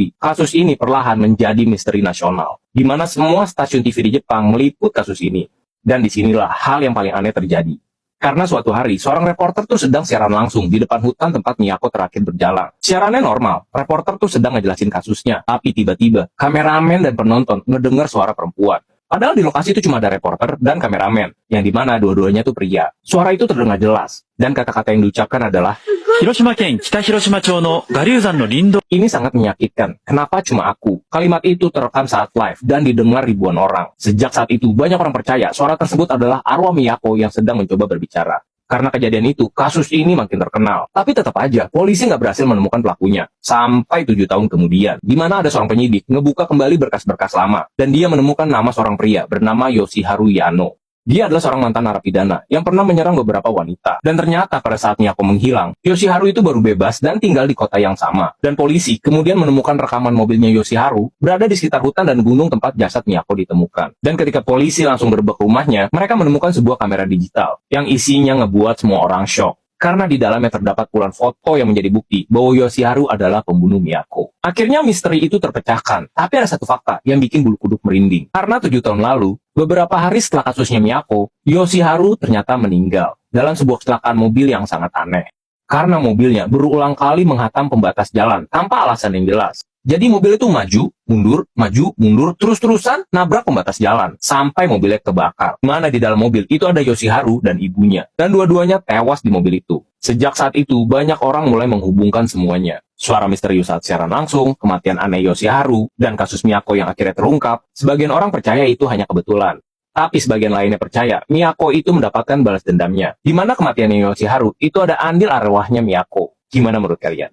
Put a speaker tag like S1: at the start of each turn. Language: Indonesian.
S1: bukti, kasus ini perlahan menjadi misteri nasional, di mana semua stasiun TV di Jepang meliput kasus ini. Dan disinilah hal yang paling aneh terjadi. Karena suatu hari, seorang reporter tuh sedang siaran langsung di depan hutan tempat Miyako terakhir berjalan. Siarannya normal, reporter tuh sedang ngejelasin kasusnya, tapi tiba-tiba, kameramen dan penonton ngedengar suara perempuan. Padahal di lokasi itu cuma ada reporter dan kameramen, yang dimana dua-duanya tuh pria. Suara itu terdengar jelas, dan kata-kata yang diucapkan adalah, ini sangat menyakitkan. Kenapa cuma aku? Kalimat itu terekam saat live dan didengar ribuan orang. Sejak saat itu, banyak orang percaya suara tersebut adalah arwah Miyako yang sedang mencoba berbicara. Karena kejadian itu, kasus ini makin terkenal. Tapi tetap aja, polisi nggak berhasil menemukan pelakunya. Sampai 7 tahun kemudian, di mana ada seorang penyidik ngebuka kembali berkas-berkas lama. Dan dia menemukan nama seorang pria bernama Yoshiharu Yano. Dia adalah seorang mantan narapidana yang pernah menyerang beberapa wanita. Dan ternyata pada saat Miyako menghilang, Yoshiharu itu baru bebas dan tinggal di kota yang sama. Dan polisi kemudian menemukan rekaman mobilnya Yoshiharu berada di sekitar hutan dan gunung tempat jasad Miyako ditemukan. Dan ketika polisi langsung berbek ke rumahnya, mereka menemukan sebuah kamera digital yang isinya ngebuat semua orang shock. Karena di dalamnya terdapat puluhan foto yang menjadi bukti bahwa Yoshiharu adalah pembunuh Miyako. Akhirnya misteri itu terpecahkan, tapi ada satu fakta yang bikin bulu kuduk merinding. Karena 7 tahun lalu, beberapa hari setelah kasusnya Miyako, Yoshiharu ternyata meninggal dalam sebuah kecelakaan mobil yang sangat aneh. Karena mobilnya berulang kali menghantam pembatas jalan tanpa alasan yang jelas. Jadi mobil itu maju, mundur, terus-terusan nabrak pembatas jalan, sampai mobilnya kebakar. Mana di dalam mobil itu ada Yoshiharu dan ibunya, dan dua-duanya tewas di mobil itu. Sejak saat itu, banyak orang mulai menghubungkan semuanya. Suara misterius saat siaran langsung, kematian aneh Yoshiharu, dan kasus Miyako yang akhirnya terungkap. Sebagian orang percaya itu hanya kebetulan. Tapi sebagian lainnya percaya, Miyako itu mendapatkan balas dendamnya. Di mana kematian Yoshiharu, itu ada andil arwahnya Miyako. Gimana menurut kalian?